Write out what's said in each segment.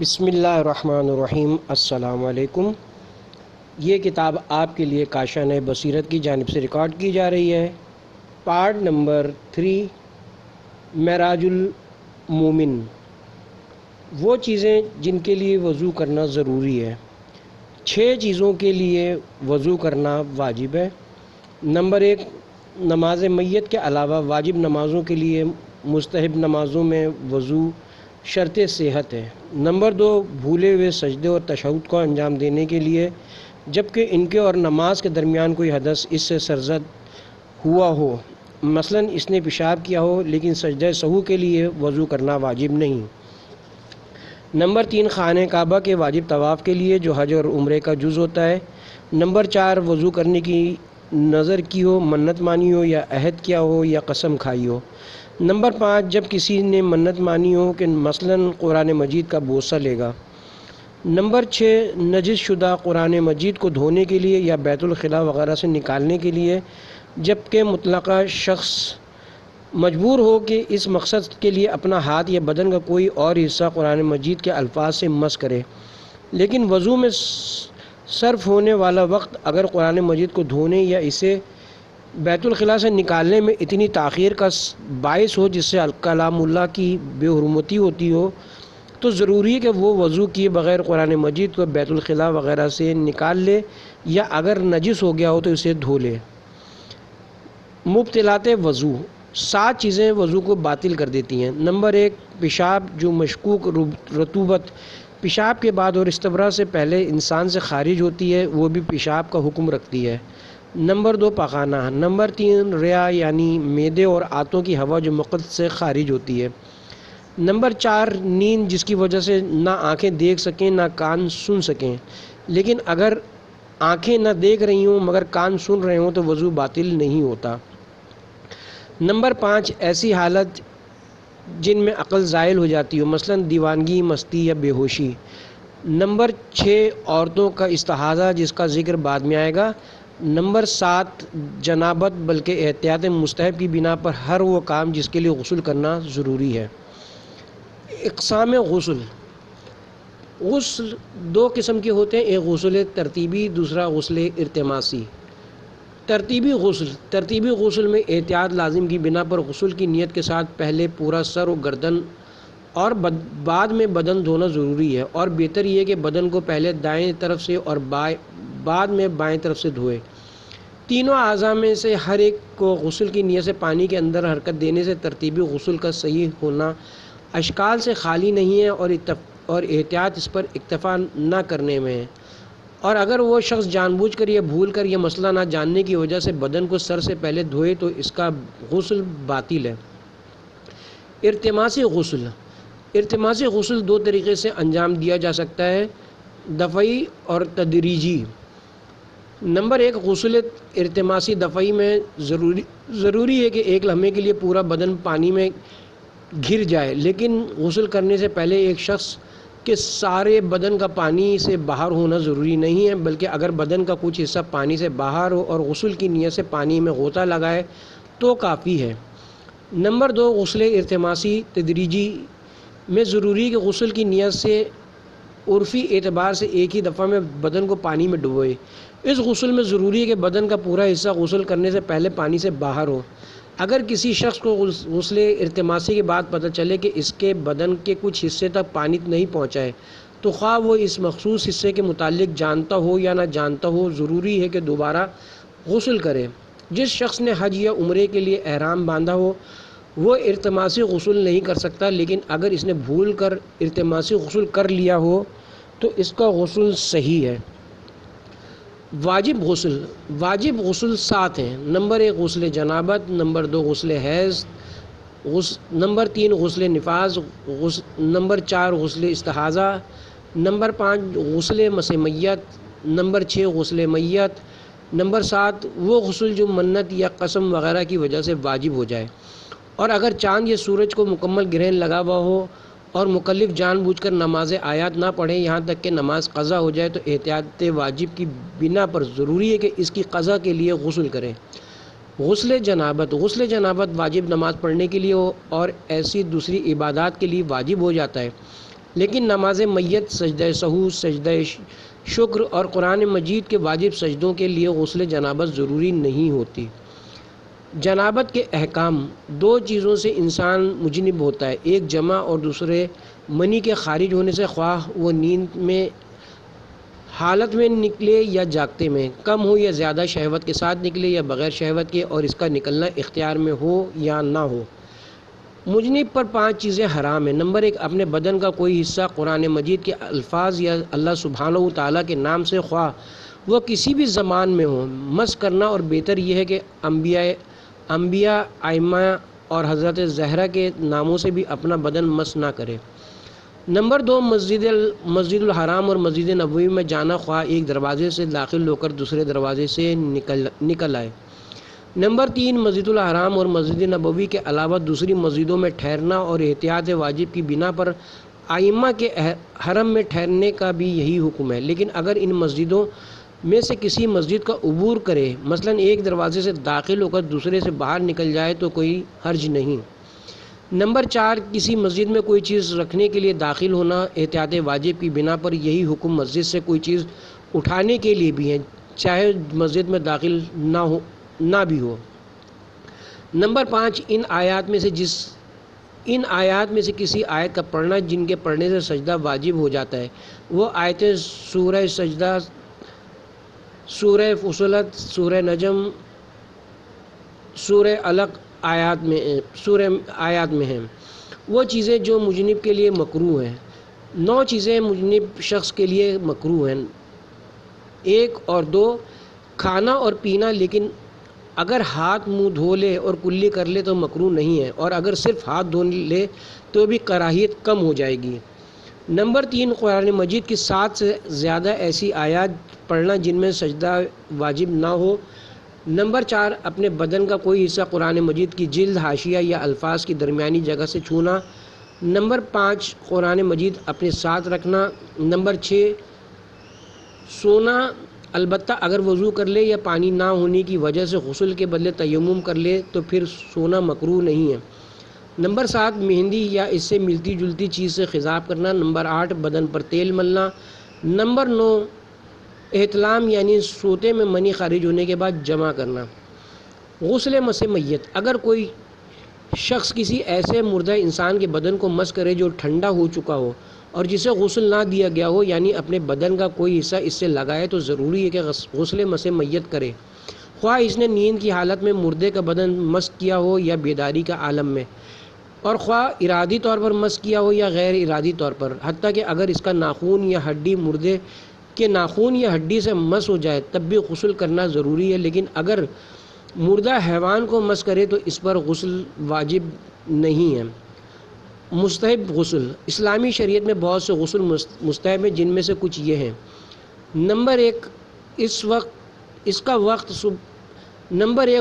بسم اللہ الرحمن الرحیم۔ السلام علیکم۔ یہ کتاب آپ کے لیے کاشان بصیرت کی جانب سے ریکارڈ کی جا رہی ہے۔ پارٹ نمبر 3، معراج المومن۔ وہ چیزیں جن کے لیے وضو کرنا ضروری ہے۔ 6 چیزوں کے لیے وضو کرنا واجب ہے۔ نمبر 1، نماز میت کے علاوہ واجب نمازوں کے لیے مستحب نمازوں میں وضو شرط صحت ہے۔ نمبر 2، بھولے ہوئے سجدے اور تشہد کو انجام دینے کے لیے جبکہ ان کے اور نماز کے درمیان کوئی حدث اس سے سرزد ہوا ہو، مثلا اس نے پیشاب کیا ہو، لیکن سجدہ سہو کے لیے وضو کرنا واجب نہیں۔ نمبر 3، خانہ کعبہ کے واجب طواف کے لیے جو حج اور عمرے کا جز ہوتا ہے۔ نمبر 4، وضو کرنے کی نظر کی ہو، منت مانی ہو یا عہد کیا ہو یا قسم کھائی ہو۔ نمبر 5، جب کسی نے منت مانی ہو کہ مثلا قرآن مجید کا بوسہ لے گا۔ نمبر 6، نجس شدہ قرآن مجید کو دھونے کے لیے یا بیت الخلاء وغیرہ سے نکالنے کے لیے جبکہ مطلقہ شخص مجبور ہو کہ اس مقصد کے لیے اپنا ہاتھ یا بدن کا کوئی اور حصہ قرآن مجید کے الفاظ سے مس کرے، لیکن وضو میں صرف ہونے والا وقت اگر قرآن مجید کو دھونے یا اسے بیت الخلاء سے نکالنے میں اتنی تاخیر کا باعث ہو جس سے کلام اللہ کی بے حرمتی ہوتی ہو، تو ضروری ہے کہ وہ وضو کیے بغیر قرآن مجید کو بیت الخلاء وغیرہ سے نکال لے، یا اگر نجس ہو گیا ہو تو اسے دھو لے۔ مبطلات وضو، 7 چیزیں وضو کو باطل کر دیتی ہیں۔ نمبر 1، پیشاب جو مشکوک رطوبت پیشاب کے بعد اور استبراء سے پہلے انسان سے خارج ہوتی ہے، وہ بھی پیشاب کا حکم رکھتی ہے۔ نمبر 2، پخانہ۔ نمبر 3، ریا یعنی معدے اور آنتوں کی ہوا جو مقعد سے خارج ہوتی ہے۔ نمبر 4، نیند جس کی وجہ سے نہ آنکھیں دیکھ سکیں نہ کان سن سکیں، لیکن اگر آنکھیں نہ دیکھ رہی ہوں مگر کان سن رہے ہوں تو وضو باطل نہیں ہوتا۔ نمبر 5، ایسی حالت جن میں عقل زائل ہو جاتی ہو، مثلا دیوانگی، مستی یا بے ہوشی۔ نمبر 6، عورتوں کا استحاضہ جس کا ذکر بعد میں آئے گا۔ نمبر 7، جنابت بلکہ احتیاط مستحب کی بنا پر ہر وہ کام جس کے لیے غسل کرنا ضروری ہے۔ اقسام غسل۔ غسل 2 قسم کے ہوتے ہیں، ایک غسل ترتیبی، دوسرا غسل التماسی۔ ترتیبی غسل میں احتیاط لازم کی بنا پر غسل کی نیت کے ساتھ پہلے پورا سر و گردن اور بعد میں بدن دھونا ضروری ہے، اور بہتر یہ کہ بدن کو پہلے دائیں طرف سے اور بعد میں بائیں طرف سے دھوئے۔ تینوں اعضاء میں سے ہر ایک کو غسل کی نیت سے پانی کے اندر حرکت دینے سے ترتیبی غسل کا صحیح ہونا اشکال سے خالی نہیں ہے، اور احتیاط اس پر اکتفا نہ کرنے میں ہے۔ اور اگر وہ شخص جان بوجھ کر یا بھول کر یا مسئلہ نہ جاننے کی وجہ سے بدن کو سر سے پہلے دھوئے تو اس کا غسل باطل ہے۔ ارتماسی غسل 2 طریقے سے انجام دیا جا سکتا ہے، دفعی اور تدریجی۔ نمبر 1، غسل ارتماسی دفعی میں ضروری ہے کہ ایک لمحے کے لیے پورا بدن پانی میں گر جائے، لیکن غسل کرنے سے پہلے ایک شخص کے سارے بدن کا پانی سے باہر ہونا ضروری نہیں ہے، بلکہ اگر بدن کا کچھ حصہ پانی سے باہر ہو اور غسل کی نیت سے پانی میں غوطہ لگائے تو کافی ہے۔ نمبر 2، غسل ارتماسی تدریجی میں ضروری ہے کہ غسل کی نیت سے عرفی اعتبار سے ایک ہی دفعہ میں بدن کو پانی میں ڈبوئے۔ اس غسل میں ضروری ہے کہ بدن کا پورا حصہ غسل کرنے سے پہلے پانی سے باہر ہو۔ اگر کسی شخص کو غسل ارتماسی کے بعد پتہ چلے کہ اس کے بدن کے کچھ حصے تک پانی نہیں پہنچا ہے تو خواہ وہ اس مخصوص حصے کے متعلق جانتا ہو یا نہ جانتا ہو، ضروری ہے کہ دوبارہ غسل کرے۔ جس شخص نے حج یا عمرے کے لیے احرام باندھا ہو وہ ارتماسی غسل نہیں کر سکتا، لیکن اگر اس نے بھول کر ارتماسی غسل کر لیا ہو تو اس کا غسل صحیح ہے۔ واجب غسل 7 ہیں۔ نمبر 1، غسل جنابت۔ نمبر 2، غسل حیض۔ نمبر 3، غسل نفاس۔ نمبر 4، غسل استحاضہ۔ نمبر 5، غسل مس میت۔ نمبر 6، غسل میت۔ نمبر 7، وہ غسل جو منت یا قسم وغیرہ کی وجہ سے واجب ہو جائے، اور اگر چاند یا سورج کو مکمل گرہن لگا ہوا ہو اور مکلف جان بوجھ کر نماز آیات نہ پڑھیں یہاں تک کہ نماز قضا ہو جائے تو احتیاط واجب کی بنا پر ضروری ہے کہ اس کی قضا کے لیے غسل کریں۔ غسل جنابت واجب نماز پڑھنے کے لیے اور ایسی دوسری عبادات کے لیے واجب ہو جاتا ہے۔ لیکن نماز میت، سجدہ سہو، سجدہ شکر اور قرآن مجید کے واجب سجدوں کے لیے غسل جنابت ضروری نہیں ہوتی۔ جنابت کے احکام: دو چیزوں سے انسان مجنب ہوتا ہے، ایک جمع اور دوسرے منی کے خارج ہونے سے، خواہ وہ نیند میں حالت میں نکلے یا جاگتے میں، کم ہو یا زیادہ، شہوت کے ساتھ نکلے یا بغیر شہوت کے، اور اس کا نکلنا اختیار میں ہو یا نہ ہو۔ مجنب پر 5 چیزیں حرام ہیں۔ نمبر 1، اپنے بدن کا کوئی حصہ قرآن مجید کے الفاظ یا اللہ سبحانہ و تعالیٰ کے نام سے، خواہ وہ کسی بھی زبان میں ہو، مس کرنا، اور بہتر یہ ہے کہ انبیاء، ائمہ اور حضرت زہرا کے ناموں سے بھی اپنا بدن مس نہ کرے۔ نمبر 2، مسجد الحرام اور مسجد نبوی میں جانا، خواہ ایک دروازے سے داخل ہو کر دوسرے دروازے سے نکل آئے۔ نمبر 3، مسجد الحرام اور مسجد نبوی کے علاوہ دوسری مسجدوں میں ٹھہرنا، اور احتیاط واجب کی بنا پر ائمہ کے حرم میں ٹھہرنے کا بھی یہی حکم ہے، لیکن اگر ان مسجدوں میں سے کسی مسجد کا عبور کرے، مثلا ایک دروازے سے داخل ہو کر دوسرے سے باہر نکل جائے تو کوئی حرج نہیں۔ نمبر 4، کسی مسجد میں کوئی چیز رکھنے کے لیے داخل ہونا، احتیاط واجب کی بنا پر یہی حکم مسجد سے کوئی چیز اٹھانے کے لیے بھی ہے، چاہے مسجد میں داخل نہ بھی ہو۔ نمبر 5، ان آیات میں سے کسی آیت کا پڑھنا جن کے پڑھنے سے سجدہ واجب ہو جاتا ہے، وہ آیتیں سورہ سجدہ، سورہ فصلت، سورہ نجم، سورہ علق آیات میں ہیں۔ وہ چیزیں جو مجنب کے لیے مکروہ ہیں۔ 9 چیزیں مجنب شخص کے لیے مکروہ ہیں۔ 1 اور 2، کھانا اور پینا، لیکن اگر ہاتھ منہ دھو لے اور کلی کر لے تو مکروہ نہیں ہے، اور اگر صرف ہاتھ دھو لے تو بھی کراہیت کم ہو جائے گی۔ نمبر 3، قرآن مجید کی 7 سے زیادہ ایسی آیات پڑھنا جن میں سجدہ واجب نہ ہو۔ نمبر 4، اپنے بدن کا کوئی حصہ قرآن مجید کی جلد، حاشیہ یا الفاظ کی درمیانی جگہ سے چھونا۔ نمبر 5، قرآن مجید اپنے ساتھ رکھنا۔ نمبر 6، سونا، البتہ اگر وضو کر لے یا پانی نہ ہونے کی وجہ سے غسل کے بدلے تیمم کر لے تو پھر سونا مکروہ نہیں ہے۔ نمبر 7، مہندی یا اس سے ملتی جلتی چیز سے خضاب کرنا۔ نمبر 8، بدن پر تیل ملنا۔ نمبر 9، احتلام یعنی سوتے میں منی خارج ہونے کے بعد جمع کرنا۔ غسل مس میت: اگر کوئی شخص کسی ایسے مردہ انسان کے بدن کو مس کرے جو ٹھنڈا ہو چکا ہو اور جسے غسل نہ دیا گیا ہو، یعنی اپنے بدن کا کوئی حصہ اس سے لگائے، تو ضروری ہے کہ غسل مس میت کرے، خواہ اس نے نیند کی حالت میں مردے کا بدن مس کیا ہو یا بیداری کا عالم میں، اور خواہ ارادی طور پر مس کیا ہو یا غیر ارادی طور پر، حتیٰ کہ اگر اس کا ناخن یا ہڈی مردے کے ناخن یا ہڈی سے مس ہو جائے تب بھی غسل کرنا ضروری ہے، لیکن اگر مردہ حیوان کو مس کرے تو اس پر غسل واجب نہیں ہے۔ مستحب غسل: اسلامی شریعت میں بہت سے غسل مستحب ہیں، جن میں سے کچھ یہ ہیں۔ نمبر 1،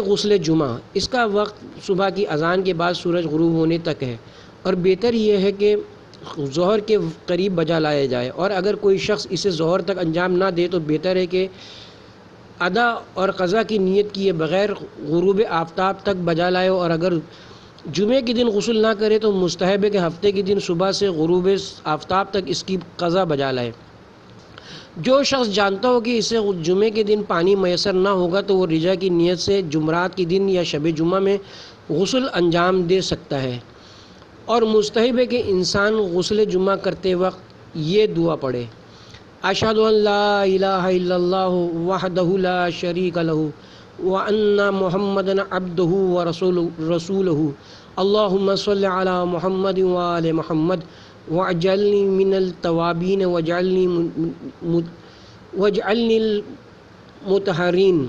غسل جمعہ: اس کا وقت صبح کی اذان کے بعد سورج غروب ہونے تک ہے، اور بہتر یہ ہے کہ ظہر کے قریب بجا لایا جائے، اور اگر کوئی شخص اسے ظہر تک انجام نہ دے تو بہتر ہے کہ ادا اور قضا کی نیت کیے بغیر غروب آفتاب تک بجا لائے، اور اگر جمعے کے دن غسل نہ کرے تو مستحب ہے کہ ہفتے کے دن صبح سے غروب آفتاب تک اس کی قضا بجا لائے۔ جو شخص جانتا ہو کہ اسے جمعے کے دن پانی میسر نہ ہوگا تو وہ رجا کی نیت سے جمعرات کے دن یا شب جمعہ میں غسل انجام دے سکتا ہے، اور مستحب ہے کہ انسان غسل جمعہ کرتے وقت یہ دعا پڑھے: اشہد ان لا الہ الا اللہ وحدہ لا شریک لہ وان محمدا عبدہ ورسولہ اللہم صل علی محمد وآل محمد واجعلنی من التوابین واجعلنی المطہرین۔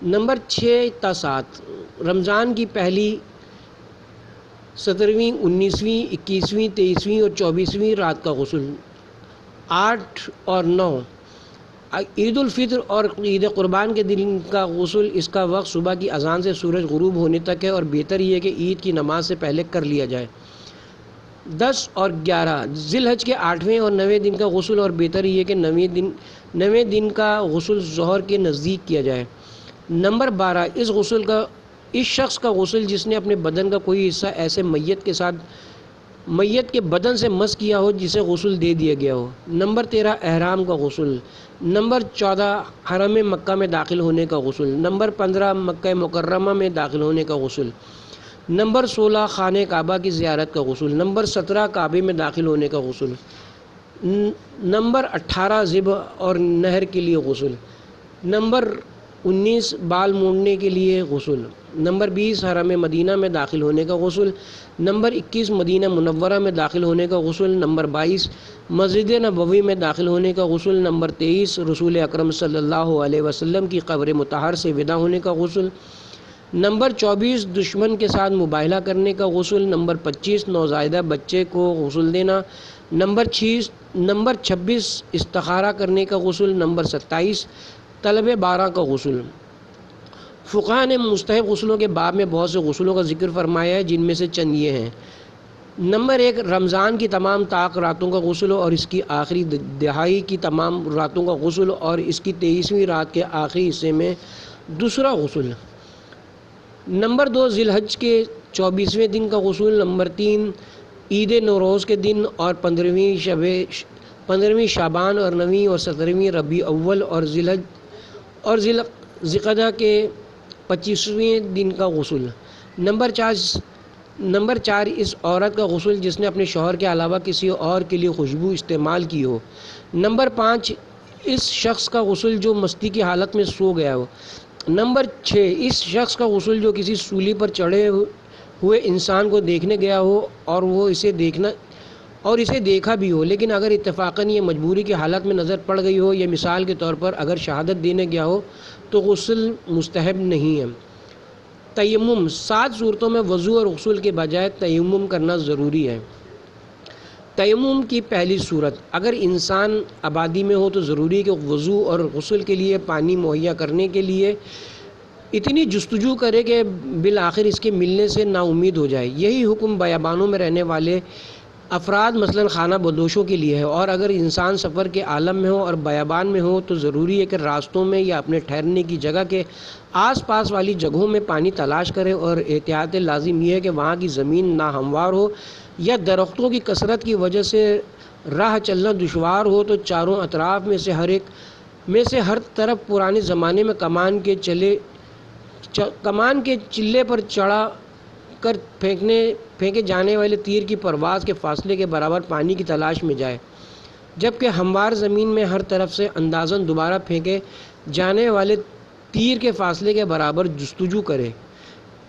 نمبر 6 تا 7، رمضان کی پہلی، 17ویں، 19ویں، 21ویں، 23ویں اور 24ویں رات کا غسل۔ 8 اور 9، عید الفطر اور عید قربان کے دن کا غسل، اس کا وقت صبح کی اذان سے سورج غروب ہونے تک ہے، اور بہتر یہ ہے کہ عید کی نماز سے پہلے کر لیا جائے۔ 10 اور 11، ذی الحج کے 8ویں اور 9ویں دن کا غسل، اور بہتر یہ ہے کہ 9ویں دن کا غسل ظہر کے نزدیک کیا جائے۔ نمبر 12، اس شخص کا غسل جس نے اپنے بدن کا کوئی حصہ ایسے میت کے ساتھ میت کے بدن سے مس کیا ہو جسے غسل دے دیا گیا ہو۔ نمبر 13 احرام کا غسل۔ نمبر 14 حرم مکہ میں داخل ہونے کا غسل۔ نمبر 15 مکہ مکرمہ میں داخل ہونے کا غسل۔ نمبر 16 خانہ کعبہ کی زیارت کا غسل۔ نمبر 17 کعبے میں داخل ہونے کا غسل۔ نمبر 18 ذبح اور نہر کے لیے غسل۔ نمبر 19 بال مونڈنے کے لیے غسل۔ نمبر 20 حرم مدینہ میں داخل ہونے کا غسل۔ نمبر 21 مدینہ منورہ میں داخل ہونے کا غسل۔ نمبر 22 مسجد نبوی میں داخل ہونے کا غسل۔ نمبر 23 رسول اکرم صلی اللہ علیہ وسلم کی قبر مطہر سے ودا ہونے کا غسل۔ نمبر 24 دشمن کے ساتھ مباہلہ کرنے کا غسل۔ نمبر 25 نوزائیدہ بچے کو غسل دینا۔ نمبر 26 استخارہ کرنے کا غسل۔ نمبر 27 طلب بارہ کا غسل۔ فقہا نے مستحب غسلوں کے باب میں بہت سے غسلوں کا ذکر فرمایا ہے، جن میں سے چند یہ ہیں۔ نمبر 1 رمضان کی تمام طاق راتوں کا غسل اور اس کی آخری دہائی کی تمام راتوں کا غسل اور اس کی 23ویں رات کے آخری حصے میں دوسرا غسل۔ نمبر 2 ذی الحج کے 24ویں دن کا غسل۔ نمبر 3 عید نوروز کے دن اور 15ویں شعبان اور 9ویں اور 17ویں ربیع اول اور ذی القعدہ کے 25ویں دن کا غسل۔ نمبر 4 اس عورت کا غسل جس نے اپنے شوہر کے علاوہ کسی اور کے لیے خوشبو استعمال کی ہو۔ نمبر 5 اس شخص کا غسل جو مستی کی حالت میں سو گیا ہو۔ نمبر 6 اس شخص کا غسل جو کسی سولی پر چڑھے ہوئے انسان کو دیکھنے گیا ہو اور وہ اسے دیکھا بھی ہو، لیکن اگر اتفاقاً یہ مجبوری کی حالت میں نظر پڑ گئی ہو، یا مثال کے طور پر اگر شہادت دینے گیا ہو تو غسل مستحب نہیں ہے۔ تیمم 7 صورتوں میں وضو اور غسل کے بجائے تیمم کرنا ضروری ہے۔ تیمم کی پہلی صورت اگر انسان آبادی میں ہو تو ضروری ہے کہ وضو اور غسل کے لیے پانی مہیا کرنے کے لیے اتنی جستجو کرے کہ بالآخر اس کے ملنے سے نا امید ہو جائے۔ یہی حکم بیابانوں میں رہنے والے افراد مثلاً خانہ بدوشوں کے لیے ہے، اور اگر انسان سفر کے عالم میں ہو اور بیابان میں ہو تو ضروری ہے کہ راستوں میں یا اپنے ٹھہرنے کی جگہ کے آس پاس والی جگہوں میں پانی تلاش کرے، اور احتیاط لازم یہ ہے کہ وہاں کی زمین ناہموار ہو یا درختوں کی کثرت کی وجہ سے راہ چلنا دشوار ہو تو چاروں اطراف میں سے ہر طرف پرانے زمانے میں کمان کے چلے پر چڑھا کر پھینکے جانے والے تیر کی پرواز کے فاصلے کے برابر پانی کی تلاش میں جائے، جبکہ ہموار زمین میں ہر طرف سے اندازاً دوبارہ پھینکے جانے والے تیر کے فاصلے کے برابر جستجو کرے۔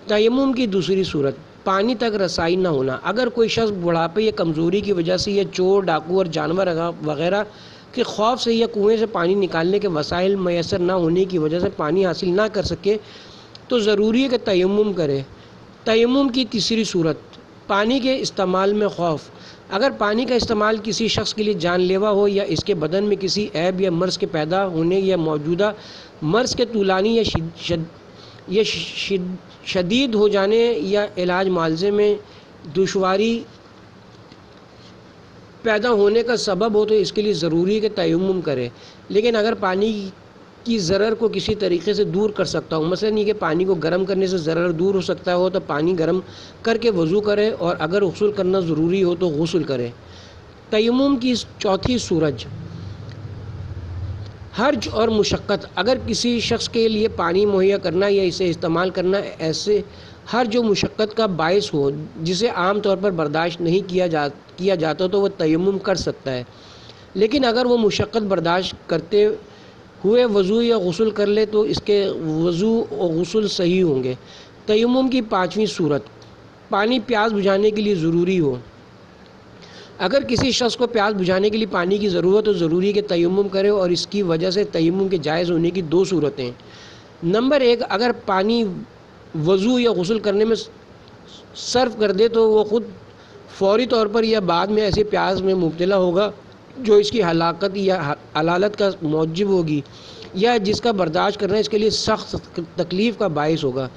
تیمم کی دوسری صورت پانی تک رسائی نہ ہونا اگر کوئی شخص بڑھاپے یا کمزوری کی وجہ سے یا چور ڈاکو اور جانور وغیرہ کے خوف سے یا کنویں سے پانی نکالنے کے وسائل میسر نہ ہونے کی وجہ سے پانی حاصل نہ کر سکے تو ضروری ہے کہ تیمم کرے۔ تیمم کی تیسری صورت پانی کے استعمال میں خوف اگر پانی کا استعمال کسی شخص کے لیے جان لیوا ہو یا اس کے بدن میں کسی عیب یا مرض کے پیدا ہونے یا موجودہ مرض کے طولانی یا شدید ہو جانے یا علاج معالجے میں دشواری پیدا ہونے کا سبب ہو تو اس کے لیے ضروری ہے کہ تیمم کرے۔ لیکن اگر پانی کی ضرر کو کسی طریقے سے دور کر سکتا ہو، مثلا یہ کہ پانی کو گرم کرنے سے ضرر دور ہو سکتا ہو تو پانی گرم کر کے وضو کرے، اور اگر غسل کرنا ضروری ہو تو غسل کرے۔ تیمم کی چوتھی صورت حرج اور مشقت اگر کسی شخص کے لیے پانی مہیا کرنا یا اسے استعمال کرنا ایسے حرج و مشقت کا باعث ہو جسے عام طور پر برداشت نہیں کیا جاتا تو وہ تیمم کر سکتا ہے، لیکن اگر وہ مشقت برداشت کرتے ہوئے وضو یا غسل کر لے تو اس کے وضو اور غسل صحیح ہوں گے۔ تیمم کی پانچویں صورت پانی پیاس بجھانے کے لیے ضروری ہو اگر کسی شخص کو پیاس بجھانے کے لیے پانی کی ضرورت ہو ضروری ہے کہ تیمم کرے، اور اس کی وجہ سے تیمم کے جائز ہونے کی 2 صورتیں۔ نمبر 1 اگر پانی وضو یا غسل کرنے میں صرف کر دے تو وہ خود فوری طور پر یا بعد میں ایسے پیاس میں مبتلا ہوگا جو اس کی ہلاکت یا علالت کا موجب ہوگی، یا جس کا برداشت کرنا اس کے لیے سخت تکلیف کا باعث ہوگا۔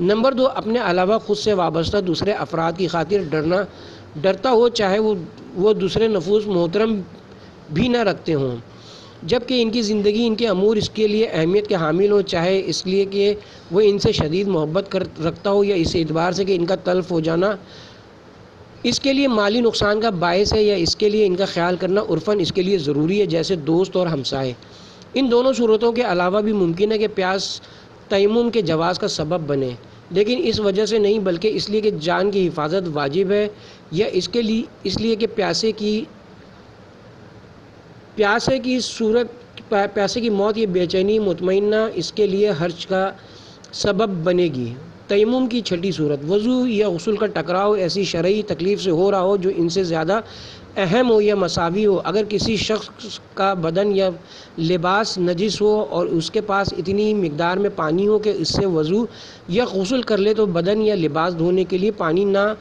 نمبر 2 اپنے علاوہ خود سے وابستہ دوسرے افراد کی خاطر ڈرتا ہو، چاہے وہ دوسرے نفوس محترم بھی نہ رکھتے ہوں، جبکہ ان کی زندگی ان کے امور اس کے لیے اہمیت کے حامل ہوں، چاہے اس لیے کہ وہ ان سے شدید محبت رکھتا ہو یا اس اعتبار سے کہ ان کا تلف ہو جانا اس کے لیے مالی نقصان کا باعث ہے یا اس کے لیے ان کا خیال کرنا عرفاً اس کے لیے ضروری ہے، جیسے دوست اور ہمسائے۔ ان دونوں صورتوں کے علاوہ بھی ممکن ہے کہ پیاس تیمم کے جواز کا سبب بنے، لیکن اس وجہ سے نہیں بلکہ اس لیے کہ جان کی حفاظت واجب ہے، یا اس لیے کہ پیاسے کی موت یہ بے چینی مطمئنہ اس کے لیے حرج کا سبب بنے گی۔ تیمم کی چھٹی صورت، وضو یا غسل کا ٹکراؤ ایسی شرعی تکلیف سے ہو رہا ہو جو ان سے زیادہ اہم ہو یا مساوی ہو۔ اگر کسی شخص کا بدن یا لباس نجس ہو اور اس کے پاس اتنی مقدار میں پانی ہو کہ اس سے وضو یا غسل کر لے تو بدن یا لباس دھونے کے لیے پانی نہ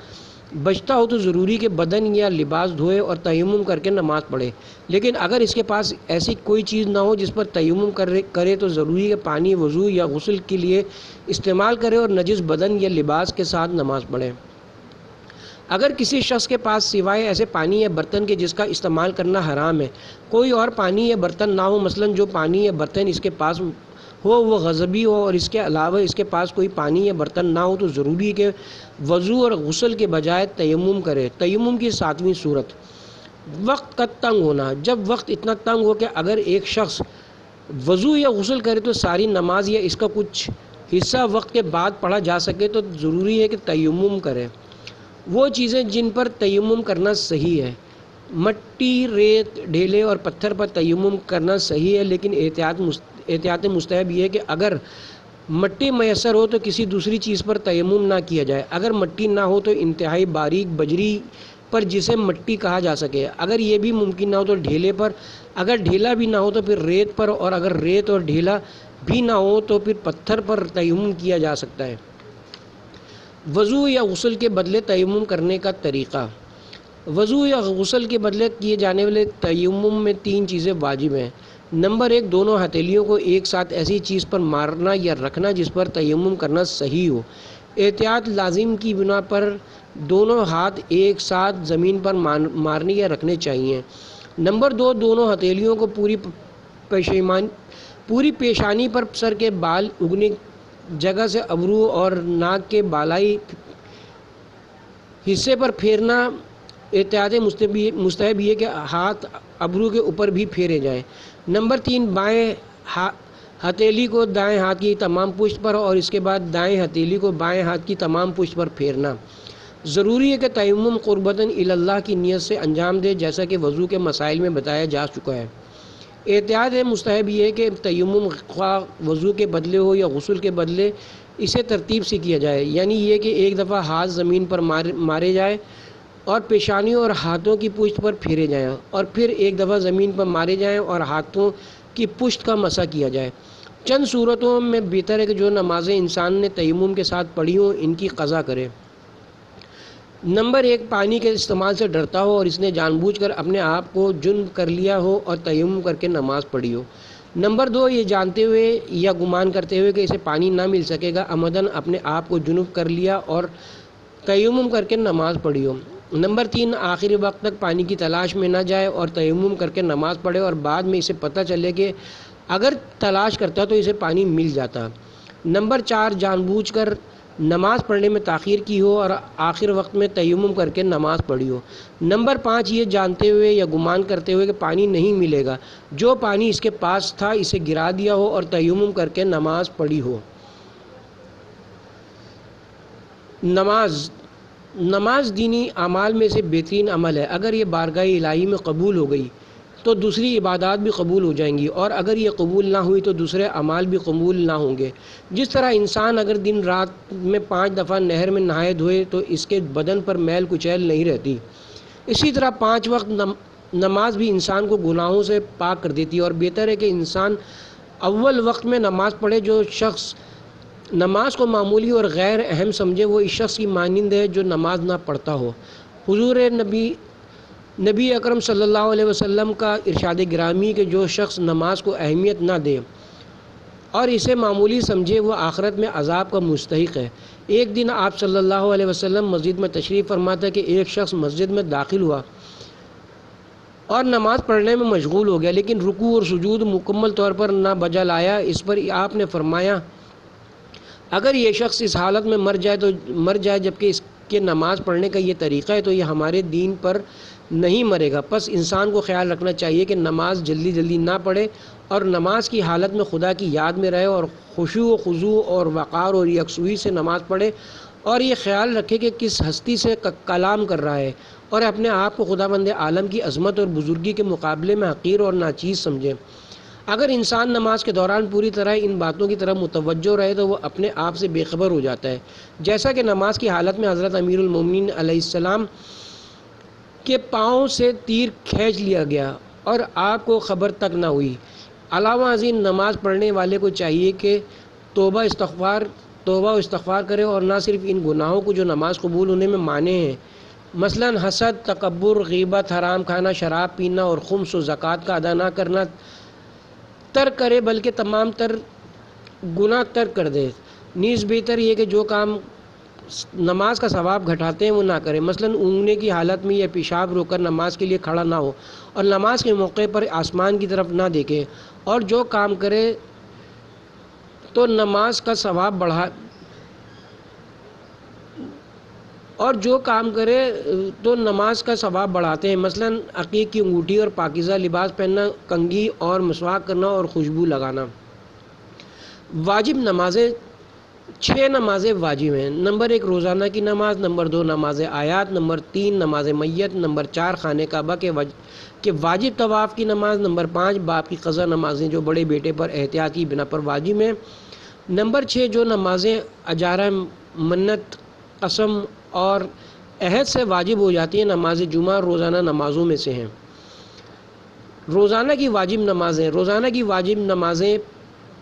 بچتا ہو تو ضروری کہ بدن یا لباس دھوئے اور تیمم کر کے نماز پڑھے۔ لیکن اگر اس کے پاس ایسی کوئی چیز نہ ہو جس پر تیمم کرے تو ضروری ہے کہ پانی وضو یا غسل کے لیے استعمال کرے اور نجس بدن یا لباس کے ساتھ نماز پڑھے۔ اگر کسی شخص کے پاس سوائے ایسے پانی یا برتن کے جس کا استعمال کرنا حرام ہے کوئی اور پانی یا برتن نہ ہو، مثلاً جو پانی یا برتن اس کے پاس ہو وہ غضبی ہو، اور اس کے علاوہ اس کے پاس کوئی پانی یا برتن نہ ہو تو ضروری ہے کہ وضو اور غسل کے بجائے تیمم کرے۔ تیمم کی 7ویں صورت، وقت کا تنگ ہونا، جب وقت اتنا تنگ ہو کہ اگر ایک شخص وضو یا غسل کرے تو ساری نماز یا اس کا کچھ حصہ وقت کے بعد پڑھا جا سکے تو ضروری ہے کہ تیمم کرے۔ وہ چیزیں جن پر تیمم کرنا صحیح ہے، مٹی، ریت، ڈھیلے اور پتھر پر تیمم کرنا صحیح ہے، لیکن احتیاط مستحب یہ ہے کہ اگر مٹی میسر ہو تو کسی دوسری چیز پر تیمم نہ کیا جائے۔ اگر مٹی نہ ہو تو انتہائی باریک بجری پر جسے مٹی کہا جا سکے، اگر یہ بھی ممکن نہ ہو تو ڈھیلے پر، اگر ڈھیلا بھی نہ ہو تو پھر ریت پر، اور اگر ریت اور ڈھیلا بھی نہ ہو تو پھر پتھر پر تیمم کیا جا سکتا ہے۔ وضو یا غسل کے بدلے تیمم کرنے کا طریقہ، وضو یا غسل کے بدلے کیے جانے والے تیمم میں 3 چیزیں واجب ہیں۔ نمبر 1، دونوں ہتھیلیوں کو ایک ساتھ ایسی چیز پر مارنا یا رکھنا جس پر تیمم کرنا صحیح ہو۔ احتیاط لازم کی بنا پر دونوں ہاتھ ایک ساتھ زمین پر مارنے یا رکھنے چاہیے۔ نمبر 2، دونوں ہتھیلیوں کو پوری پیشانی پر سر کے بال اگنے جگہ سے ابرو اور ناک کے بالائی حصے پر پھیرنا۔ احتیاط مستحب یہ کہ ہاتھ ابرو کے اوپر بھی پھیرے جائیں۔ نمبر 3، بائیں ہتھیلی کو دائیں ہاتھ کی تمام پشت پر اور اس کے بعد دائیں ہتھیلی کو بائیں ہاتھ کی تمام پشت پر پھیرنا۔ ضروری ہے کہ تیمم قربتاً اللہ کی نیت سے انجام دے، جیسا کہ وضو کے مسائل میں بتایا جا چکا ہے۔ احتیاط مستحب یہ ہے کہ تیمم خواہ وضو کے بدلے ہو یا غسل کے بدلے اسے ترتیب سے کیا جائے، یعنی یہ کہ ایک دفعہ ہاتھ زمین پر مارے جائے اور پیشانیوں اور ہاتھوں کی پشت پر پھیرے جائیں، اور پھر ایک دفعہ زمین پر مارے جائیں اور ہاتھوں کی پشت کا مسح کیا جائے۔ چند صورتوں میں بہتر ہے کہ جو نمازیں انسان نے تیمم کے ساتھ پڑھی ہوں ان کی قضا کرے۔ نمبر 1، پانی کے استعمال سے ڈرتا ہو اور اس نے جان بوجھ کر اپنے آپ کو جنب کر لیا ہو اور تیمم کر کے نماز پڑھی ہو۔ نمبر 2، یہ جانتے ہوئے یا گمان کرتے ہوئے کہ اسے پانی نہ مل سکے گا عمداً اپنے آپ کو جنب کر لیا اور تیمم کر کے نماز پڑھی ہو۔ نمبر 3، آخری وقت تک پانی کی تلاش میں نہ جائے اور تیمم کر کے نماز پڑھے اور بعد میں اسے پتہ چلے کہ اگر تلاش کرتا تو اسے پانی مل جاتا۔ نمبر 4، جان بوجھ کر نماز پڑھنے میں تاخیر کی ہو اور آخر وقت میں تیمم کر کے نماز پڑھی ہو۔ نمبر 5، یہ جانتے ہوئے یا گمان کرتے ہوئے کہ پانی نہیں ملے گا، جو پانی اس کے پاس تھا اسے گرا دیا ہو اور تیمم کر کے نماز پڑھی ہو۔ نماز دینی اعمال میں سے بہترین عمل ہے۔ اگر یہ بارگاہ الہی میں قبول ہو گئی تو دوسری عبادات بھی قبول ہو جائیں گی، اور اگر یہ قبول نہ ہوئی تو دوسرے اعمال بھی قبول نہ ہوں گے۔ جس طرح انسان اگر دن رات میں 5 دفعہ نہر میں نہائے دھوئے تو اس کے بدن پر میل کچیل نہیں رہتی، اسی طرح 5 وقت نماز بھی انسان کو گناہوں سے پاک کر دیتی ہے۔ اور بہتر ہے کہ انسان اول وقت میں نماز پڑھے۔ جو شخص نماز کو معمولی اور غیر اہم سمجھے وہ اس شخص کی مانند ہے جو نماز نہ پڑھتا ہو۔ حضور نبی اکرم صلی اللہ علیہ وسلم کا ارشاد گرامی کہ جو شخص نماز کو اہمیت نہ دے اور اسے معمولی سمجھے وہ آخرت میں عذاب کا مستحق ہے۔ ایک دن آپ صلی اللہ علیہ وسلم مسجد میں تشریف فرما تھا کہ ایک شخص مسجد میں داخل ہوا اور نماز پڑھنے میں مشغول ہو گیا، لیکن رکوع اور سجود مکمل طور پر نہ بجا لایا۔ اس پر آپ نے فرمایا اگر یہ شخص اس حالت میں مر جائے جبکہ کہ نماز پڑھنے کا یہ طریقہ ہے تو یہ ہمارے دین پر نہیں مرے گا۔ پس انسان کو خیال رکھنا چاہیے کہ نماز جلدی جلدی نہ پڑھے اور نماز کی حالت میں خدا کی یاد میں رہے اور خشوع و خضوع اور وقار اور یکسوئی سے نماز پڑھے، اور یہ خیال رکھے کہ کس ہستی سے کلام کر رہا ہے، اور اپنے آپ کو خداوند عالم کی عظمت اور بزرگی کے مقابلے میں حقیر اور ناچیز سمجھے۔ اگر انسان نماز کے دوران پوری طرح ان باتوں کی طرف متوجہ رہے تو وہ اپنے آپ سے بے خبر ہو جاتا ہے، جیسا کہ نماز کی حالت میں حضرت امیر المومنین علیہ السلام کے پاؤں سے تیر کھینچ لیا گیا اور آپ کو خبر تک نہ ہوئی۔ علاوہ ازیں نماز پڑھنے والے کو چاہیے کہ توبہ و استغفار کرے، اور نہ صرف ان گناہوں کو جو نماز قبول ہونے میں مانع ہیں، مثلا حسد، تکبر، غیبت، حرام کھانا، شراب پینا اور خمس و زکوٰۃ کا ادا نہ کرنا ترک کرے، بلکہ تمام تر گناہ ترک کر دے۔ نیز بہتر یہ کہ جو کام نماز کا ثواب گھٹاتے ہیں وہ نہ کرے، مثلا اونگنے کی حالت میں یا پیشاب روک کر نماز کے لیے کھڑا نہ ہو اور نماز کے موقع پر آسمان کی طرف نہ دیکھے، اور جو کام کرے تو نماز کا ثواب بڑھاتے ہیں، مثلا عقیق کی انگوٹھی اور پاکیزہ لباس پہننا، کنگھی اور مسواک کرنا اور خوشبو لگانا۔ واجب نمازیں 6 نمازیں واجب ہیں۔ نمبر 1 روزانہ کی نماز، نمبر 2 نماز آیات، نمبر 3 نماز میت، نمبر 4 خانہ کعبہ کے واجب طواف کی نماز، نمبر 5 باپ کی قضا نمازیں جو بڑے بیٹے پر احتیاط کی بنا پر واجب ہیں، نمبر 6 جو نمازیں اجارہ، منت، قسم اور عہد سے واجب ہو جاتی ہیں، نماز جمعہ روزانہ نمازوں میں سے ہیں۔ روزانہ کی واجب نمازیں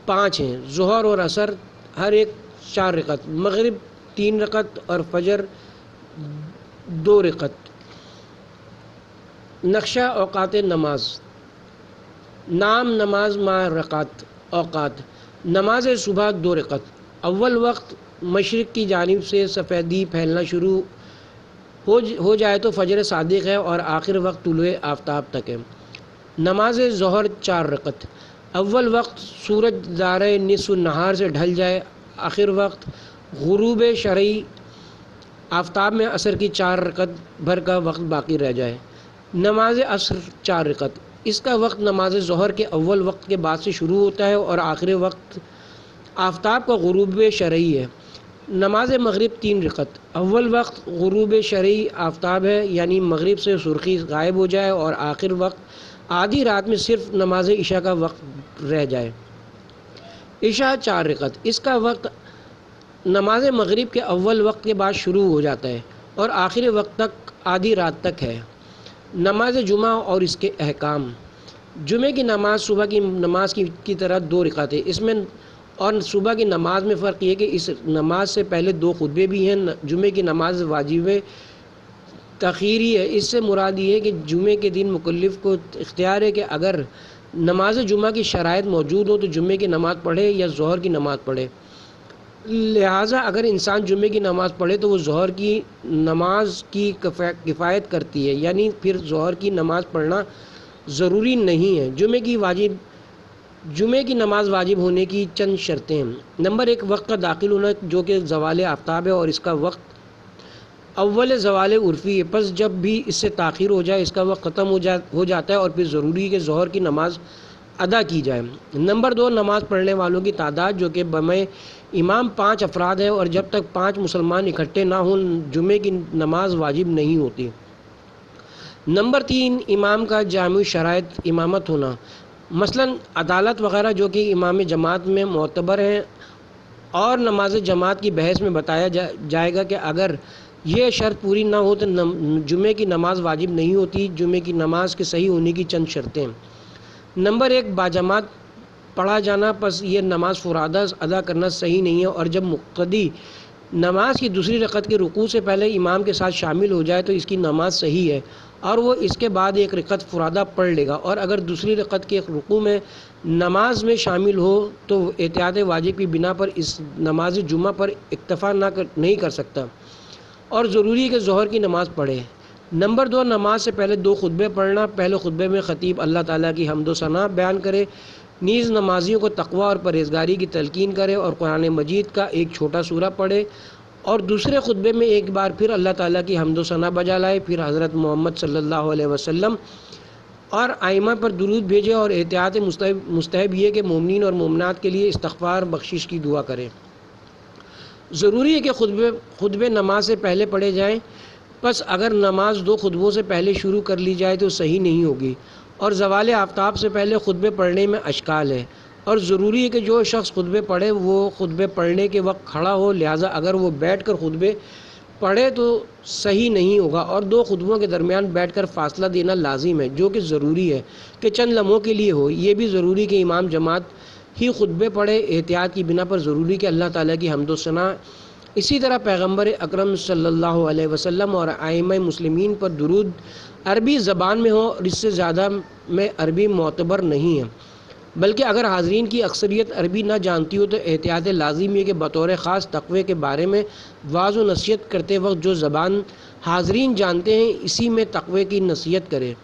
5 ہیں، ظہر اور عصر ہر ایک 4 رکعت، مغرب 3 رکعت اور فجر 2 رکعت۔ نقشہ اوقات نماز: نام نماز مع رکعت۔ اوقات: نماز صبح 2 رکعت، اول وقت مشرق کی جانب سے سفیدی پھیلنا شروع ہو جائے تو فجر صادق ہے اور آخر وقت طلوع آفتاب تک ہے۔ نماز ظہر 4 رکعت، اول وقت سورج دارے نصف النہار سے ڈھل جائے، آخر وقت غروب شرعی آفتاب میں عصر کی 4 رکعت بھر کا وقت باقی رہ جائے۔ نماز عصر 4 رکعت، اس کا وقت نماز ظہر کے اول وقت کے بعد سے شروع ہوتا ہے اور آخر وقت آفتاب کا غروب شرعی ہے۔ نماز مغرب 3 رکعت، اول وقت غروب شرعی آفتاب ہے، یعنی مغرب سے سرخی غائب ہو جائے اور آخر وقت آدھی رات میں صرف نماز عشاء کا وقت رہ جائے۔ عشاء 4 رکعت، اس کا وقت نماز مغرب کے اول وقت کے بعد شروع ہو جاتا ہے اور آخر وقت تک آدھی رات تک ہے۔ نماز جمعہ اور اس کے احکام: جمعہ کی نماز صبح کی نماز کی طرح 2 رکعت ہے، اس میں اور صبح کی نماز میں فرق یہ کہ اس نماز سے پہلے 2 خطبے بھی ہیں۔ جمعہ کی نماز واجب تاخیری ہے، اس سے مراد یہ ہے کہ جمعہ کے دن مکلف کو اختیار ہے کہ اگر نماز جمعہ کی شرائط موجود ہو تو جمعہ کی نماز پڑھے یا ظہر کی نماز پڑھے، لہٰذا اگر انسان جمعہ کی نماز پڑھے تو وہ ظہر کی نماز کی کفایت کرتی ہے، یعنی پھر ظہر کی نماز پڑھنا ضروری نہیں ہے۔ جمعہ کی نماز واجب ہونے کی چند شرطیں ہیں۔ نمبر 1 وقت کا داخل ہونا جو کہ زوال آفتاب ہے اور اس کا وقت اول زوال عرفی ہے، پس جب بھی اس سے تاخیر ہو جائے اس کا وقت ختم ہو جاتا ہے اور پھر ضروری ہے کہ ظہر کی نماز ادا کی جائے۔ نمبر 2 نماز پڑھنے والوں کی تعداد جو کہ بمِ امام 5 افراد ہے، اور جب تک 5 مسلمان اکٹھے نہ ہوں جمعہ کی نماز واجب نہیں ہوتی۔ نمبر 3 امام کا جامع شرائط امامت ہونا، مثلا عدالت وغیرہ جو کہ امام جماعت میں معتبر ہیں، اور نماز جماعت کی بحث میں بتایا جائے گا کہ اگر یہ شرط پوری نہ ہو تو جمعہ کی نماز واجب نہیں ہوتی۔ جمعہ کی نماز کے صحیح ہونے کی چند شرطیں: نمبر 1 باجماعت پڑھا جانا، پس یہ نماز فرادہ ادا کرنا صحیح نہیں ہے، اور جب مقتدی نماز کی دوسری رکعت کے رکوع سے پہلے امام کے ساتھ شامل ہو جائے تو اس کی نماز صحیح ہے اور وہ اس کے بعد 1 رکعت فرادہ پڑھ لے گا، اور اگر دوسری رکعت کے رکوع میں نماز میں شامل ہو تو احتیاط واجب کی بنا پر اس نماز جمعہ پر اکتفا نہیں کر سکتا اور ضروری ہے کہ ظہر کی نماز پڑھے۔ نمبر 2 نماز سے پہلے 2 خطبے پڑھنا، پہلے خطبے میں خطیب اللہ تعالیٰ کی حمد و ثنا بیان کرے، نیز نمازیوں کو تقوی اور پرہیزگاری کی تلقین کرے اور قرآن مجید کا ایک چھوٹا سورہ پڑھے اور دوسرے خطبے میں ایک بار پھر اللہ تعالیٰ کی حمد و ثنا بجا لائے، پھر حضرت محمد صلی اللہ علیہ وسلم اور ائمہ پر درود بھیجے، اور احتیاط مستحب یہ کہ مومنین اور مومنات کے لیے استغفار بخشش کی دعا کریں۔ ضروری ہے کہ خطبے نماز سے پہلے پڑھے جائیں، پس اگر نماز 2 خطبوں سے پہلے شروع کر لی جائے تو صحیح نہیں ہوگی، اور زوال آفتاب سے پہلے خطبے پڑھنے میں اشکال ہے، اور ضروری ہے کہ جو شخص خطبے پڑھے وہ خطبے پڑھنے کے وقت کھڑا ہو، لہٰذا اگر وہ بیٹھ کر خطبے پڑھے تو صحیح نہیں ہوگا، اور 2 خطبوں کے درمیان بیٹھ کر فاصلہ دینا لازم ہے، جو کہ ضروری ہے کہ چند لمحوں کے لیے ہو۔ یہ بھی ضروری کہ امام جماعت ہی خطبے پڑھے، احتیاط کی بنا پر ضروری کہ اللہ تعالیٰ کی حمد و ثنا، اسی طرح پیغمبر اکرم صلی اللہ علیہ وسلم اور ائمہ مسلمین پر درود عربی زبان میں ہو، اور اس سے زیادہ میں عربی معتبر نہیں ہے، بلکہ اگر حاضرین کی اکثریت عربی نہ جانتی ہو تو احتیاط لازم ہے کہ بطور خاص تقوی کے بارے میں واعظ و نصیحت کرتے وقت جو زبان حاضرین جانتے ہیں اسی میں تقوی کی نصیحت کرے۔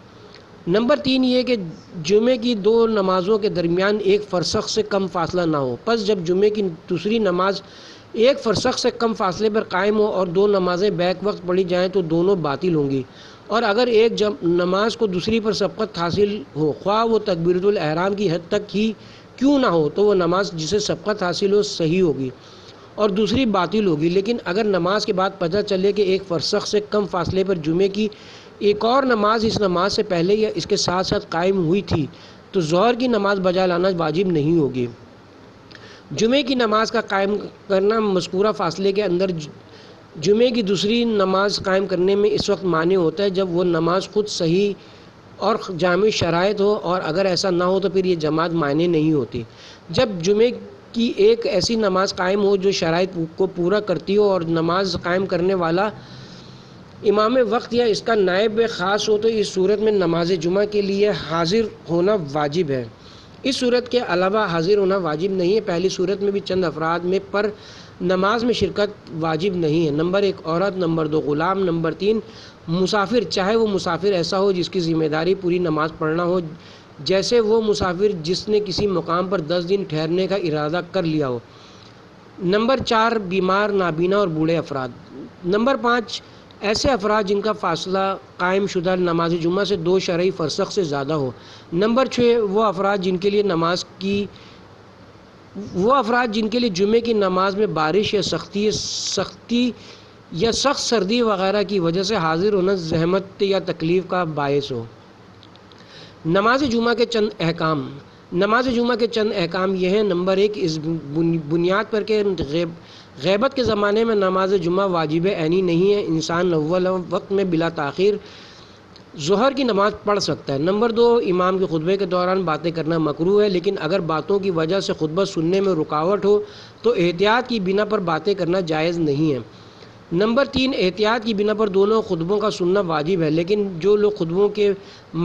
نمبر 3 یہ کہ جمعے کی 2 نمازوں کے درمیان 1 فرسخ سے کم فاصلہ نہ ہو، پس جب جمعے کی دوسری نماز 1 فرسخ سے کم فاصلے پر قائم ہو اور 2 نمازیں بیک وقت پڑھی جائیں تو دونوں باطل ہوں گی، اور اگر ایک نماز کو دوسری پر سبقت حاصل ہو، خواہ وہ تکبیرۃ الاحرام کی حد تک ہی کیوں نہ ہو، تو وہ نماز جسے سبقت حاصل ہو صحیح ہوگی اور دوسری باطل ہوگی۔ لیکن اگر نماز کے بعد پتہ چلے کہ 1 فرسخ سے کم فاصلے پر جمعے کی ایک اور نماز اس نماز سے پہلے یا اس کے ساتھ ساتھ قائم ہوئی تھی تو ظہر کی نماز بجا لانا واجب نہیں ہوگی۔ جمعے کی نماز کا قائم کرنا مذکورہ فاصلے کے اندر جمعے کی دوسری نماز قائم کرنے میں اس وقت مانع ہوتا ہے جب وہ نماز خود صحیح اور جامع شرائط ہو، اور اگر ایسا نہ ہو تو پھر یہ جماعت مانع نہیں ہوتی۔ جب جمعے کی ایک ایسی نماز قائم ہو جو شرائط کو پورا کرتی ہو اور نماز قائم کرنے والا امام وقت یا اس کا نائب خاص ہو تو اس صورت میں نماز جمعہ کے لیے حاضر ہونا واجب ہے۔ اس صورت کے علاوہ حاضر ہونا واجب نہیں ہے۔ پہلی صورت میں بھی چند افراد میں پر نماز میں شرکت واجب نہیں ہے۔ نمبر 1 عورت، نمبر 2 غلام، نمبر 3 مسافر، چاہے وہ مسافر ایسا ہو جس کی ذمہ داری پوری نماز پڑھنا ہو، جیسے وہ مسافر جس نے کسی مقام پر 10 دن ٹھہرنے کا ارادہ کر لیا ہو۔ نمبر 4 بیمار، نابینا اور بوڑھے افراد۔ نمبر 5 ایسے افراد جن کا فاصلہ قائم شدہ نماز جمعہ سے 2 شرعی فرسخ سے زیادہ ہو۔ نمبر 6 وہ افراد جن کے لیے جمعے کی نماز میں بارش یا سختی یا سخت سردی وغیرہ کی وجہ سے حاضر ہونا زحمت یا تکلیف کا باعث ہو۔ نماز جمعہ کے چند احکام۔ نماز جمعہ کے چند احکام یہ ہیں۔ نمبر 1 اس بنیاد پر کہ غیبت کے زمانے میں نماز جمعہ واجب عینی نہیں ہے، انسان اول وقت میں بلا تاخیر ظہر کی نماز پڑھ سکتا ہے۔ نمبر 2 امام کے خطبے کے دوران باتیں کرنا مکروہ ہے، لیکن اگر باتوں کی وجہ سے خطبہ سننے میں رکاوٹ ہو تو احتیاط کی بنا پر باتیں کرنا جائز نہیں ہے۔ نمبر 3 احتیاط کی بنا پر دونوں خطبوں کا سننا واجب ہے، لیکن جو لوگ خطبوں کے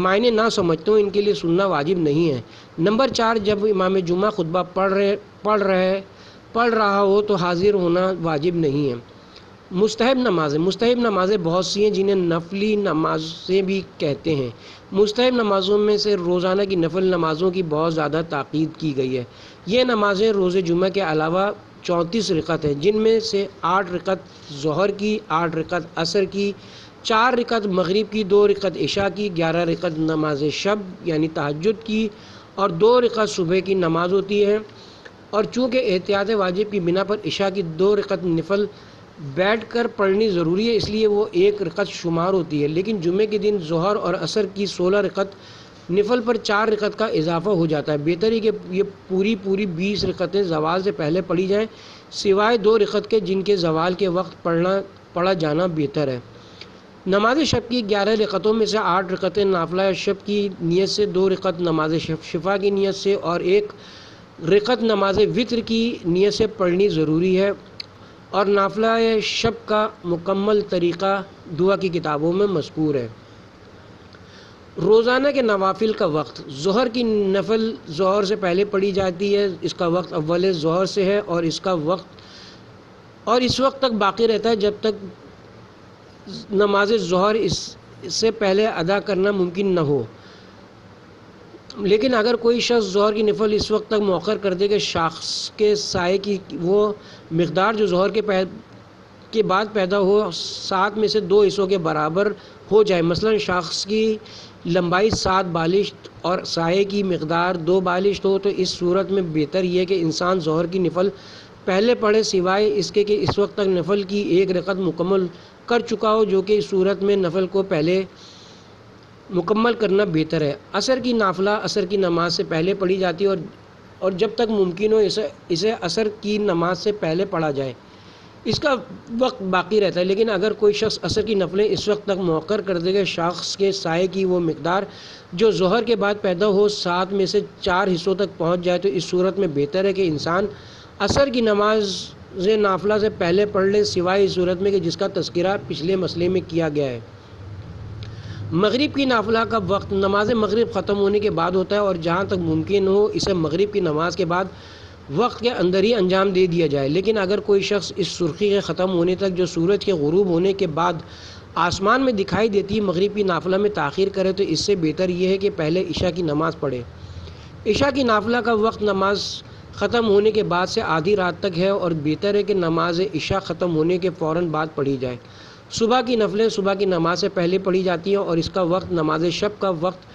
معنی نہ سمجھتے ہوں ان کے لیے سننا واجب نہیں ہے۔ نمبر 4 جب امام جمعہ خطبہ پڑھ رہا ہو تو حاضر ہونا واجب نہیں ہے۔ مستحب نمازیں بہت سی ہیں جنہیں نفلی نمازیں بھی کہتے ہیں۔ مستحب نمازوں میں سے روزانہ کی نفل نمازوں کی بہت زیادہ تاکید کی گئی ہے۔ یہ نمازیں روز جمعہ کے علاوہ 34 رکعت ہیں، جن میں سے 8 رکعت ظہر کی، 8 رکعت عصر کی، 4 رکعت مغرب کی، 2 رکعت عشاء کی، 11 رکعت نماز شب یعنی تہجد کی، اور 2 رکعت صبح کی نماز ہوتی ہے۔ اور چونکہ احتیاط واجب کی بنا پر عشاء کی 2 رکعت نفل بیٹھ کر پڑھنی ضروری ہے، اس لیے وہ 1 رکعت شمار ہوتی ہے، لیکن جمعے کے دن ظہر اور عصر کی 16 رکعت نفل پر 4 رکعت کا اضافہ ہو جاتا ہے۔ بہتر ہے کہ یہ پوری 20 رکعتیں زوال سے پہلے پڑھی جائیں، سوائے 2 رکعت کے جن کے زوال کے وقت پڑھا جانا بہتر ہے۔ نماز شب کی 11 رکعتوں میں سے 8 رکعتیں نافلہ شب کی نیت سے، 2 رکعت نماز شفا کی نیت سے اور 1 رکعت نماز وتر کی نیت سے پڑھنی ضروری ہے، اور نافلہ شب کا مکمل طریقہ دعا کی کتابوں میں مذکور ہے۔ روزانہ کے نوافل کا وقت۔ ظہر کی نفل ظہر سے پہلے پڑھی جاتی ہے، اس کا وقت اول ظہر سے ہے اور اس وقت تک باقی رہتا ہے جب تک نماز ظہر اس سے پہلے ادا کرنا ممکن نہ ہو۔ لیکن اگر کوئی شخص ظہر کی نفل اس وقت تک مؤخر کر دے کہ شاخص کے سائے کی وہ مقدار جو ظہر کے کے بعد پیدا ہو 7 میں سے 2 حصوں کے برابر ہو جائے، مثلا شاخص کی لمبائی 7 بالشت اور سائے کی مقدار 2 بالشت ہو، تو اس صورت میں بہتر یہ ہے کہ انسان ظہر کی نفل پہلے پڑھے، سوائے اس کے کہ اس وقت تک نفل کی 1 رکعت مکمل کر چکا ہو، جو کہ اس صورت میں نفل کو پہلے مکمل کرنا بہتر ہے۔ عصر کی نافلہ عصر کی نماز سے پہلے پڑھی جاتی ہے اور جب تک ممکن ہو اسے عصر کی نماز سے پہلے پڑھا جائے، اس کا وقت باقی رہتا ہے۔ لیکن اگر کوئی شخص عصر کی نفلیں اس وقت تک مؤخر کر دے گا، شاخص کے سائے کی وہ مقدار جو ظہر کے بعد پیدا ہو 7 میں سے 4 حصوں تک پہنچ جائے، تو اس صورت میں بہتر ہے کہ انسان عصر کی نماز نافلہ سے پہلے پڑھ لے، سوائے اس صورت میں کہ جس کا تذکرہ پچھلے مسئلے میں کیا گیا ہے۔ مغرب کی نافلہ کا وقت نماز مغرب ختم ہونے کے بعد ہوتا ہے، اور جہاں تک ممکن ہو اسے مغرب کی نماز کے بعد وقت کے اندر ہی انجام دے دیا جائے۔ لیکن اگر کوئی شخص اس سرخی کے ختم ہونے تک جو سورج کے غروب ہونے کے بعد آسمان میں دکھائی دیتی ہے مغرب کی نافلہ میں تاخیر کرے، تو اس سے بہتر یہ ہے کہ پہلے عشاء کی نماز پڑھے۔ عشاء کی نافلہ کا وقت نماز ختم ہونے کے بعد سے آدھی رات تک ہے، اور بہتر ہے کہ نماز عشاء ختم ہونے کے فوراً بعد پڑھی جائے۔ صبح کی نفلیں صبح کی نماز سے پہلے پڑھی جاتی ہیں، اور اس کا وقت نماز شب کا وقت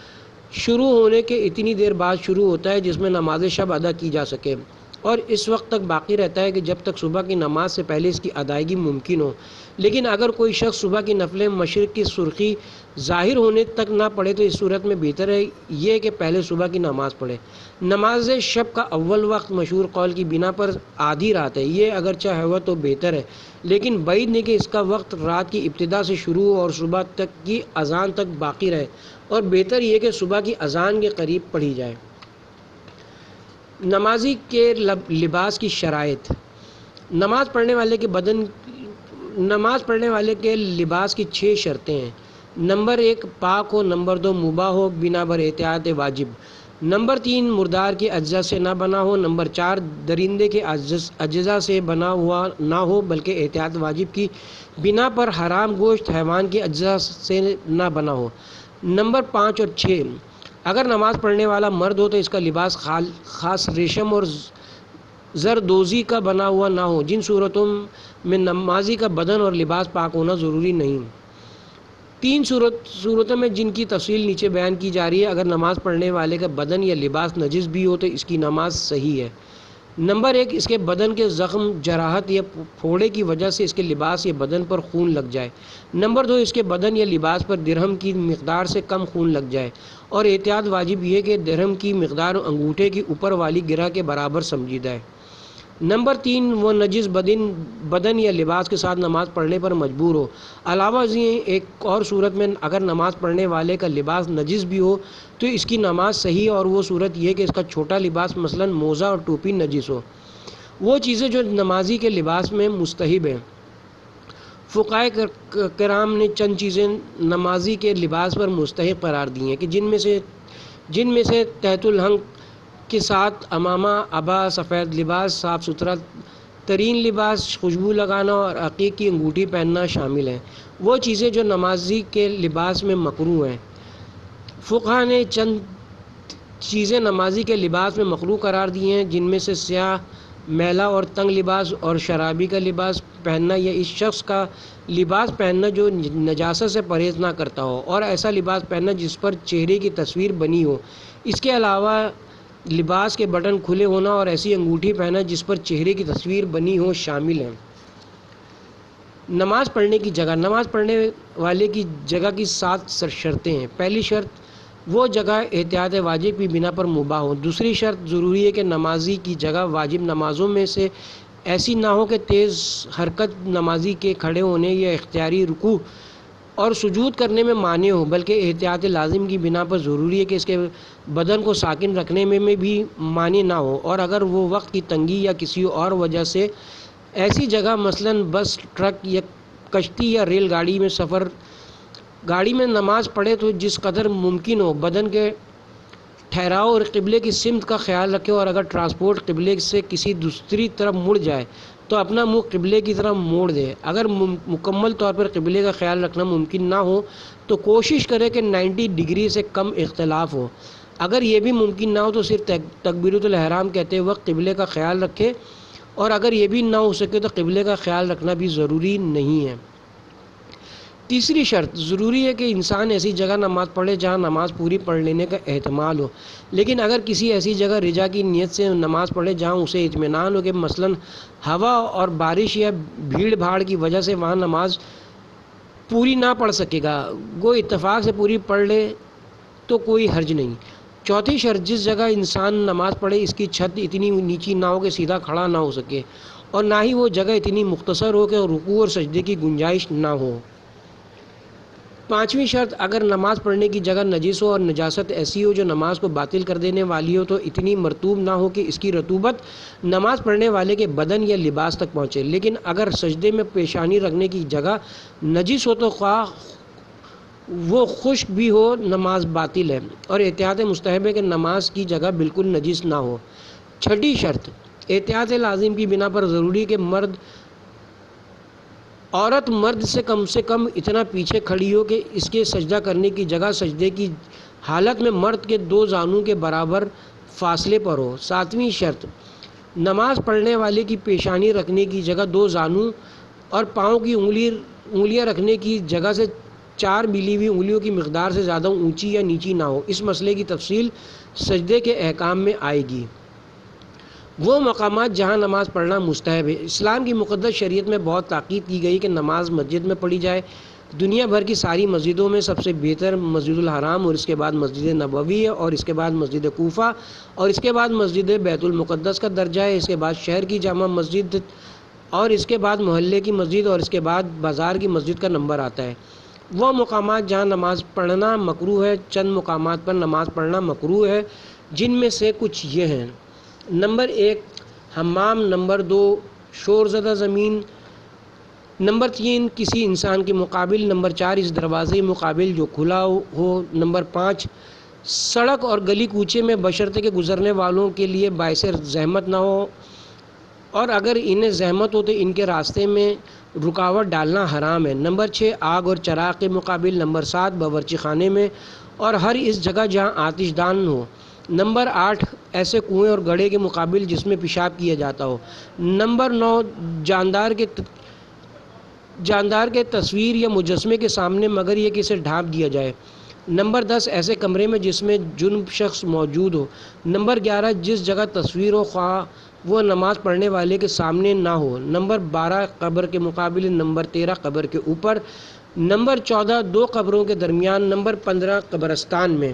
شروع ہونے کے اتنی دیر بعد شروع ہوتا ہے جس میں نماز شب ادا کی جا سکے، اور اس وقت تک باقی رہتا ہے کہ جب تک صبح کی نماز سے پہلے اس کی ادائیگی ممکن ہو۔ لیکن اگر کوئی شخص صبح کی نفلیں مشرق کی سرخی ظاہر ہونے تک نہ پڑھے، تو اس صورت میں بہتر ہے یہ کہ پہلے صبح کی نماز پڑھے۔ نماز شب کا اول وقت مشہور قول کی بنا پر آدھی رات ہے، یہ اگرچہ ہے تو بہتر ہے، لیکن بعید نہیں کہ اس کا وقت رات کی ابتدا سے شروع ہو اور صبح تک کی اذان تک باقی رہے، اور بہتر یہ کہ صبح کی اذان کے قریب پڑھی جائے۔ نمازی کے لباس کی شرائط۔ نماز پڑھنے والے کے لباس کی 6 شرطیں ہیں۔ نمبر 1 پاک ہو، نمبر 2 مباح ہو بنا بر احتیاط واجب، نمبر 3 مردار کے اجزاء سے نہ بنا ہو، نمبر 4 درندے کے اجزاء سے بنا ہوا نہ ہو بلکہ احتیاط واجب کی بنا پر حرام گوشت حیوان کے اجزاء سے نہ بنا ہو، نمبر 5 اور 6 اگر نماز پڑھنے والا مرد ہو تو اس کا لباس خاص ریشم اور زردوزی کا بنا ہوا نہ ہو، جن صورتوں میں نمازی کا بدن اور لباس پاک ہونا ضروری نہیں۔ 3 صورتوں میں جن کی تفصیل نیچے بیان کی جا رہی ہے، اگر نماز پڑھنے والے کا بدن یا لباس نجس بھی ہو تو اس کی نماز صحیح ہے۔ نمبر 1 اس کے بدن کے زخم، جراحت یا پھوڑے کی وجہ سے اس کے لباس یا بدن پر خون لگ جائے، نمبر 2 اس کے بدن یا لباس پر درہم کی مقدار سے کم خون لگ جائے، اور احتیاط واجب یہ کہ درہم کی مقدار انگوٹھے کی اوپر والی گرہ کے برابر سمجھیدہ ہے۔ نمبر 3 وہ نجس بدن یا لباس کے ساتھ نماز پڑھنے پر مجبور ہو۔ علاوہ ازیں ایک اور صورت میں اگر نماز پڑھنے والے کا لباس نجس بھی ہو تو اس کی نماز صحیح ہے، اور وہ صورت یہ کہ اس کا چھوٹا لباس مثلا موزہ اور ٹوپی نجس ہو۔ وہ چیزیں جو نمازی کے لباس میں مستحب ہیں، فقہائے کرام نے چند چیزیں نمازی کے لباس پر مستحب قرار دی ہیں کہ جن میں سے تحت الحنک کے ساتھ امامہ، عبا، سفید لباس، صاف ستھرا ترین لباس، خوشبو لگانا اور عقیق کی انگوٹھی پہننا شامل ہیں۔ وہ چیزیں جو نمازی کے لباس میں مکروہ ہیں، فقہا نے چند چیزیں نمازی کے لباس میں مکروہ قرار دی ہیں، جن میں سے سیاہ، میلا اور تنگ لباس اور شرابی کا لباس پہننا، یا اس شخص کا لباس پہننا جو نجاست سے پرہیز نہ کرتا ہو، اور ایسا لباس پہننا جس پر چہرے کی تصویر بنی ہو۔ اس کے علاوہ لباس کے بٹن کھلے ہونا اور ایسی انگوٹھی پہننا جس پر چہرے کی تصویر بنی ہو شامل ہیں۔ نماز پڑھنے کی جگہ۔ نماز پڑھنے والے کی جگہ کی 7 شرطیں ہیں۔ پہلی شرط وہ جگہ احتیاط واجب کی بنا پر مباح ہو۔ دوسری شرط ضروری ہے کہ نمازی کی جگہ واجب نمازوں میں سے ایسی نہ ہو کہ تیز حرکت نمازی کے کھڑے ہونے یا اختیاری رکوع اور سجود کرنے میں مانع ہو، بلکہ احتیاط لازم کی بنا پر ضروری ہے کہ اس کے بدن کو ساکن رکھنے میں بھی مانع نہ ہو، اور اگر وہ وقت کی تنگی یا کسی اور وجہ سے ایسی جگہ مثلاً بس، ٹرک یا کشتی یا ریل گاڑی میں نماز پڑھے تو جس قدر ممکن ہو بدن کے ٹھہراؤ اور قبلے کی سمت کا خیال رکھے، اور اگر ٹرانسپورٹ قبلے سے کسی دوسری طرف مڑ جائے تو اپنا منہ قبلے کی طرف موڑ دے۔ اگر مکمل طور پر قبلے کا خیال رکھنا ممکن نہ ہو تو کوشش کرے کہ 90 ڈگری سے کم اختلاف ہو۔ اگر یہ بھی ممکن نہ ہو تو صرف تکبیرۃ الاحرام کہتے وقت قبلے کا خیال رکھے اور اگر یہ بھی نہ ہو سکے تو قبلے کا خیال رکھنا بھی ضروری نہیں ہے۔ تیسری شرط، ضروری ہے کہ انسان ایسی جگہ نماز پڑھے جہاں نماز پوری پڑھ لینے کا احتمال ہو، لیکن اگر کسی ایسی جگہ رجا کی نیت سے نماز پڑھے جہاں اسے اطمینان ہو کہ مثلاً ہوا اور بارش یا بھیڑ بھاڑ کی وجہ سے وہاں نماز پوری نہ پڑھ سکے گا، وہ اتفاق سے پوری پڑھ لے تو کوئی حرج نہیں۔ چوتھی شرط، جس جگہ انسان نماز پڑھے اس کی چھت اتنی نیچی نہ ہو کہ سیدھا کھڑا نہ ہو سکے، اور نہ ہی وہ جگہ اتنی مختصر ہو کہ رکوع اور سجدے کی گنجائش نہ ہو۔ پانچویں شرط، اگر نماز پڑھنے کی جگہ نجس ہو اور نجاست ایسی ہو جو نماز کو باطل کر دینے والی ہو تو اتنی مرطوب نہ ہو کہ اس کی رطوبت نماز پڑھنے والے کے بدن یا لباس تک پہنچے، لیکن اگر سجدے میں پیشانی رکھنے کی جگہ نجس ہو تو خواہ وہ خشک بھی ہو نماز باطل ہے، اور احتیاط مستحب ہے کہ نماز کی جگہ بالکل نجس نہ ہو۔ چھٹی شرط، احتیاط لازم کی بنا پر ضروری کہ عورت مرد سے کم اتنا پیچھے کھڑی ہو کہ اس کے سجدہ کرنے کی جگہ سجدے کی حالت میں مرد کے 2 زانوں کے برابر فاصلے پر ہو۔ ساتویں شرط، نماز پڑھنے والے کی پیشانی رکھنے کی جگہ 2 زانوں اور پاؤں کی انگلیاں رکھنے کی جگہ سے 4 ملی ہوئی انگلیوں کی مقدار سے زیادہ اونچی یا نیچی نہ ہو۔ اس مسئلے کی تفصیل سجدے کے احکام میں آئے گی۔ وہ مقامات جہاں نماز پڑھنا مستحب ہے، اسلام کی مقدس شریعت میں بہت تاکید کی گئی کہ نماز مسجد میں پڑھی جائے۔ دنیا بھر کی ساری مسجدوں میں سب سے بہتر مسجد الحرام اور اس کے بعد مسجد نبوی ہے، اور اس کے بعد مسجد کوفہ، اور اس کے بعد مسجد بیت المقدس کا درجہ ہے، اس کے بعد شہر کی جامع مسجد، اور اس کے بعد محلے کی مسجد، اور اس کے بعد بازار کی مسجد کا نمبر آتا ہے۔ وہ مقامات جہاں نماز پڑھنا مکروہ ہے، چند مقامات پر نماز پڑھنا مکروہ ہے، جن میں سے کچھ یہ ہیں: نمبر 1 حمام، نمبر 2 شور زدہ زمین، نمبر 3 کسی انسان کے مقابل، نمبر 4 اس دروازے مقابل جو کھلا ہو، نمبر 5 سڑک اور گلی کوچے میں بشرطے کہ گزرنے والوں کے لیے باعث زحمت نہ ہو، اور اگر انہیں زحمت ہو تو ان کے راستے میں رکاوٹ ڈالنا حرام ہے، نمبر 6 آگ اور چراغ کے مقابل، نمبر 7 باورچی خانے میں اور ہر اس جگہ جہاں آتش دان ہو، نمبر 8 ایسے کنویں اور گڑھے کے مقابل جس میں پیشاب کیا جاتا ہو، نمبر 9 جاندار کے تصویر یا مجسمے کے سامنے مگر یہ کہ اسے ڈھانپ دیا جائے، نمبر 10 ایسے کمرے میں جس میں جنب شخص موجود ہو، نمبر 11 جس جگہ تصویر ہو خواہ وہ نماز پڑھنے والے کے سامنے نہ ہو، نمبر 12 قبر کے مقابل، نمبر 13 قبر کے اوپر، نمبر 14 2 قبروں کے درمیان، نمبر 15 قبرستان میں۔